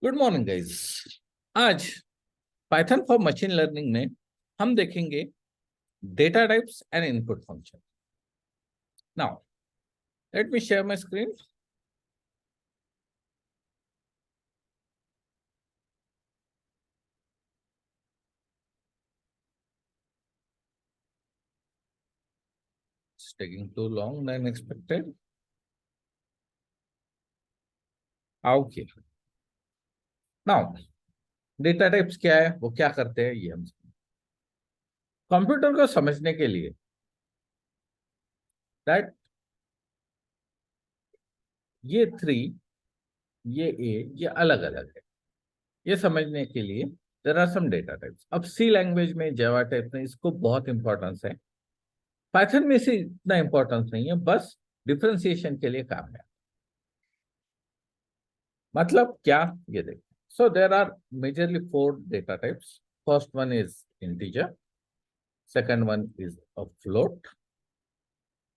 Good morning guys. आज Python for machine learning में हम देखेंगे data types and input function. Now let me share my screen. It's taking too long than expected. Okay. Now data types क्या है, वो क्या करते हैं, ये हम कंप्यूटर को समझने के लिए दैट ये थ्री, ये ए, ये अलग अलग है, ये समझने के लिए there are some data types. अब सी लैंग्वेज में, जावा टाइप में इसको बहुत इंपॉर्टेंस है। पाइथन में से इतना इंपॉर्टेंस नहीं है, बस डिफरेंशिएशन के लिए काम है। मतलब क्या, ये देखिए। So there are majorly four data types. First one is integer, second one is a float,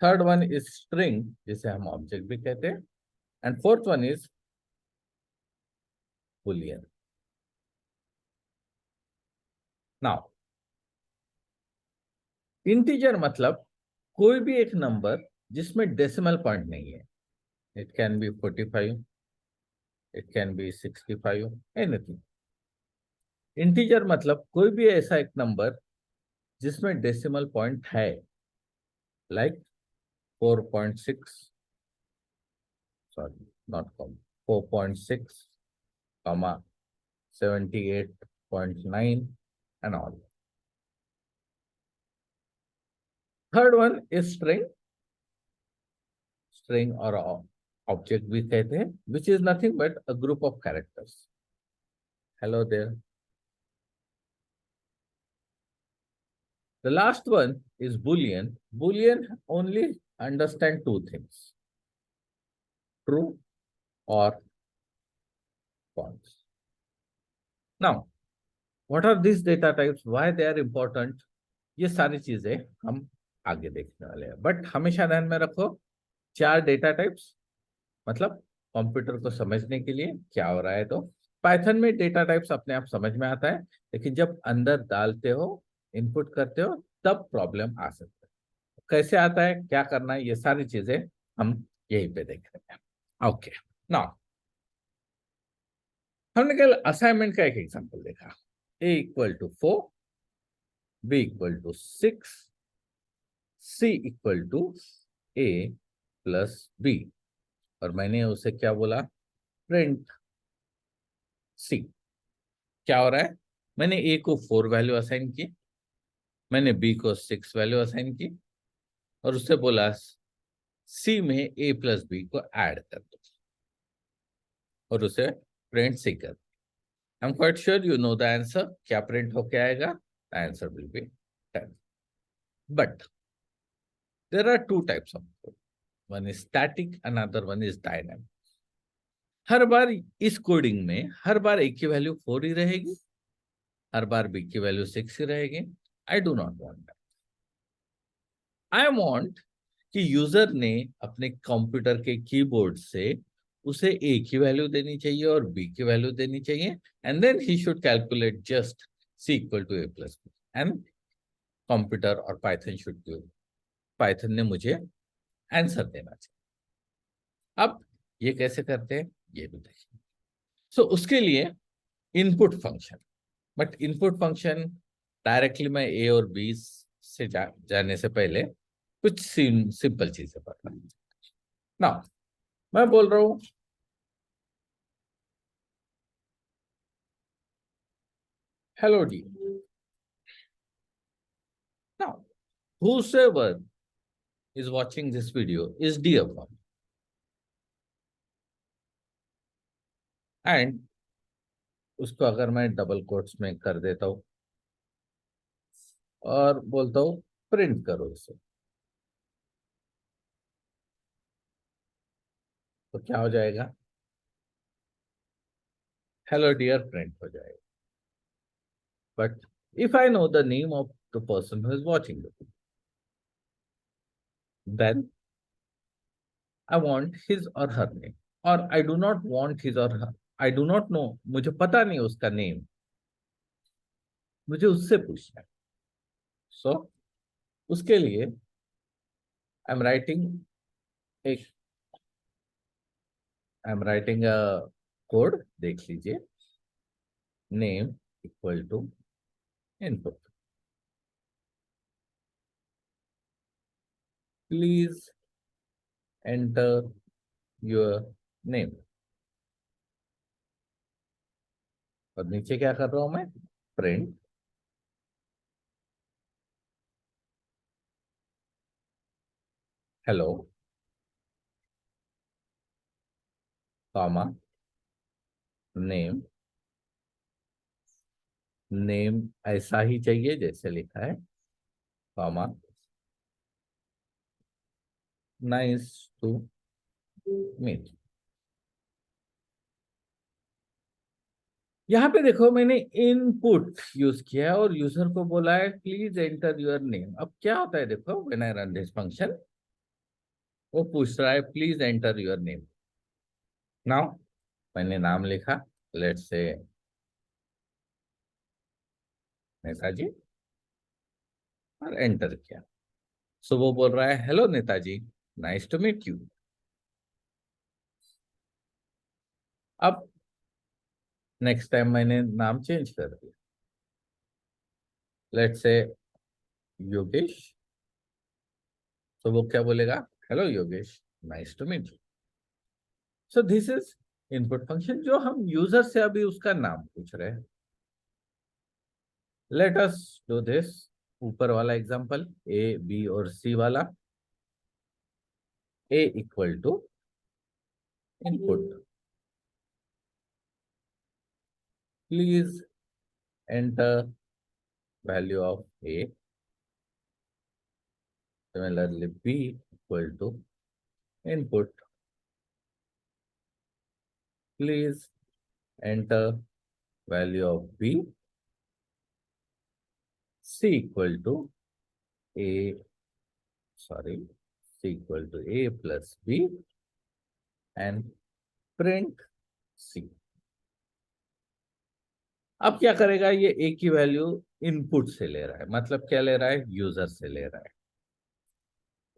third one is string जिसे हम ऑब्जेक्ट भी कहते हैं, and fourth one is boolean. Now integer मतलब कोई भी एक नंबर जिसमें डेसिमल पॉइंट नहीं है। It can be 45, it can be 65, anything. Integer मतलब कोई भी ऐसा एक नंबर जिसमें डेसिमल पॉइंट है, like 4.6, sorry, not comma, 4.6, comma 78.9 and all. Third one is string, string or object भी कहते हैं, which is nothing but a group of characters. Hello there. The last one is Boolean. Boolean only understand two things: true or false. Now, what are these data types? Why they are important? ये सारी चीजें हम आगे देखने वाले हैं, but हमेशा ध्यान में रखो, चार डेटा टाइप्स मतलब कंप्यूटर को समझने के लिए क्या हो रहा है। तो पाइथन में डेटा टाइप्स अपने आप समझ में आता है, लेकिन जब अंदर डालते हो, इनपुट करते हो, तब प्रॉब्लम आ सकता है। कैसे आता है, क्या करना है, ये सारी चीजें हम यहीं पे देख रहे हैं। ओके, नाउ हमने कल असाइनमेंट का एक एग्जांपल देखा। A equal to 4, B equal to 6, C equal to A plus B, और मैंने उसे क्या बोला, प्रिंट सी। क्या हो रहा है, मैंने ए को 4 वैल्यू असाइन की, मैंने बी को 6 वैल्यू असाइन की, और उससे बोला सी में ए प्लस बी को ऐड कर दो और उसे प्रिंट सी कर। I am quite sure you know the answer. क्या प्रिंट होके आएगा? The answer will be 10। But there are two types of code, one is static, another one is dynamic. हर बार इस कोडिंग में हर बार ए की वैल्यू 4 ही रहेगी, हर बार बी की वैल्यू 6 ही रहेगी। I do not want that. I want कि यूजर ने अपने कंप्यूटर के कीबोर्ड से उसे ए की वैल्यू देनी चाहिए और बी की वैल्यू देनी चाहिए, and then he should calculate just C equal to A plus B, and computer और पाइथन शुड गिव, पाइथन ने मुझे आंसर देना चाहिए। अब ये कैसे करते हैं, ये भी देखिए। सो उसके लिए input function, but input function directly मैं ए और बी से जाने से पहले कुछ सिंपल चीजें पता ना। मैं बोल रहा हूं hello D. Now whosoever is watching this video is dear for me, and उसको अगर मैं डबल कोट्स में कर देता हूं और बोलता हूं प्रिंट करो इसे, तो क्या हो जाएगा? हेलो डियर प्रिंट हो जाएगा। But if I know the name of the person who is watching the video, then I want his or her name, or I do not want his or I do not know, मुझे पता नहीं उसका name, मुझे उससे पूछना है। सो उसके लिए आई एम राइटिंग एक I am writing a code, देख लीजिए। Name equal to input, please enter your name. और नीचे क्या कर रहा हूं मैं, print hello comma name. Name ऐसा ही चाहिए जैसे लिखा है, कॉमा नाइस टू मीट। यहाँ पे देखो मैंने इनपुट यूज किया है और यूजर को बोला है प्लीज एंटर योर नेम। अब क्या होता है देखो, when I run this function, वो पूछ रहा है please enter your name. Now मैंने नाम लिखा, लेट्स से नेताजी, और एंटर किया। सो वो बोल रहा है hello Netaji, nice to meet you. अब नेक्स्ट टाइम मैंने नाम चेंज कर दिया, लेट्स से योगेश। तो वो क्या बोलेगा, hello Yogesh, nice to meet you. So this is input function, जो हम यूजर से अभी उसका नाम पूछ रहे हैं। लेट अस डू दिस, ऊपर वाला एग्जांपल, ए बी और सी वाला। A equal to input, please enter value of A. Similarly B equal to input, please enter value of B. C equal to A, sorry, C equal to A plus B and print C. अब क्या करेगा, ये ए की value input से ले रहा है, मतलब क्या ले रहा है, यूजर से ले रहा है।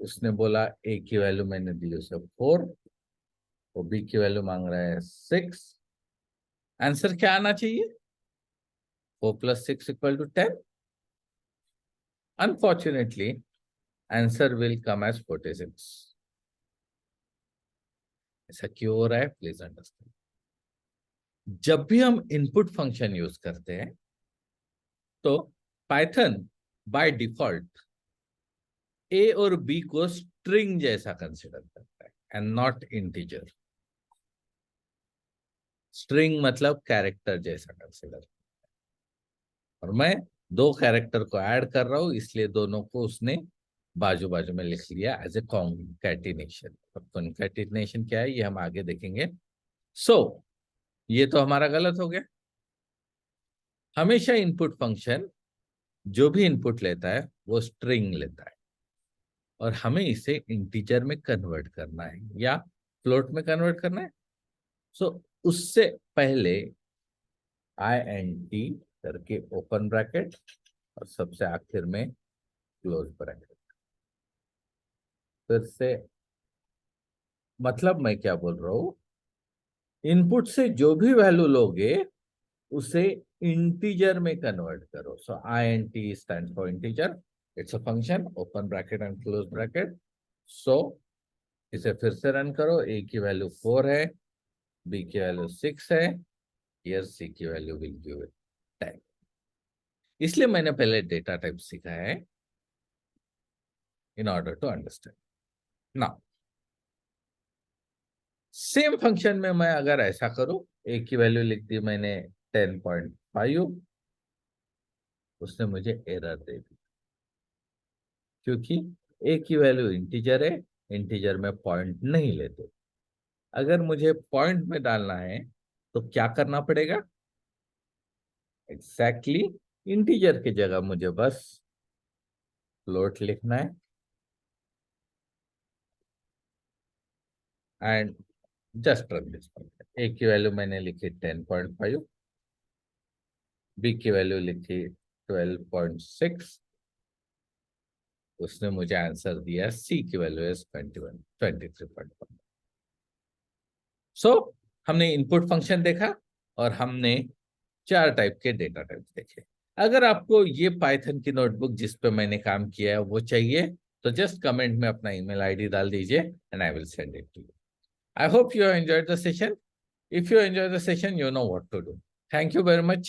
उसने बोला ए की वैल्यू मैंने दी उसे 4, वो बी की वैल्यू मांग रहा है 6। आंसर क्या आना चाहिए, 4 + 6 = 10। Unfortunately answer will come as 46। ऐसा क्यों हो रहा है, प्लीज अंडरस्टैंड। जब भी हम इनपुट फंक्शन यूज करते हैं तो पाइथन बाय डिफॉल्ट ए और बी को स्ट्रिंग जैसा कंसिडर करता है एंड नॉट इंटीजर। स्ट्रिंग मतलब कैरेक्टर जैसा कंसिडर, और मैं दो कैरेक्टर को ऐड कर रहा हूं, इसलिए दोनों को उसने बाजू बाजू में लिख लिया एज ए कॉन्कैटिनेशन। अब कॉन्कैटिनेशन क्या है ये हम आगे देखेंगे। सो ये तो हमारा गलत हो गया। हमेशा इनपुट फंक्शन जो भी इनपुट लेता है वो स्ट्रिंग लेता है, और हमें इसे इंटीजर में कन्वर्ट करना है या फ्लोट में कन्वर्ट करना है। सो उससे पहले INT करके ओपन ब्रैकेट और सबसे आखिर में क्लोज ब्रैकेट। फिर से, मतलब मैं क्या बोल रहा हूं, इनपुट से जो भी वैल्यू लोगे उसे इंटीजर में कन्वर्ट करो। So INT stand for integer, it's a function, open bracket and close bracket. So इसे फिर से रन करो, ए की वैल्यू 4 है, बी की वैल्यू 6 है, हियर सी की वैल्यू विल गिव इट 10। इसलिए मैंने पहले डेटा टाइप सीखा है in order to understand. Now same function में मैं अगर ऐसा करूं, ए की वैल्यू लिख दी मैंने 10.5, उसने मुझे एरर दे दी क्योंकि ए की वैल्यू इंटीजर है, इंटीजर में पॉइंट नहीं लेते। अगर मुझे पॉइंट में डालना है तो क्या करना पड़ेगा, एग्जैक्टली इंटीजर की जगह मुझे बस फ्लोट लिखना है and just run this function. A की वैल्यू मैंने लिखी 10.5, बी की वैल्यू लिखी 12.6, उसने मुझे आंसर दिया सी की वैल्यू है 23.1। सो हमने इनपुट फंक्शन देखा और हमने 4 टाइप के डेटा टाइप्स देखे। अगर आपको ये पाइथन की नोटबुक जिस पे मैंने काम किया है वो चाहिए तो जस्ट कमेंट में अपना ईमेल आईडी डाल दीजिए and I will send it to you. I hope you enjoyed the session. If you enjoy the session, you know what to do. Thank you very much.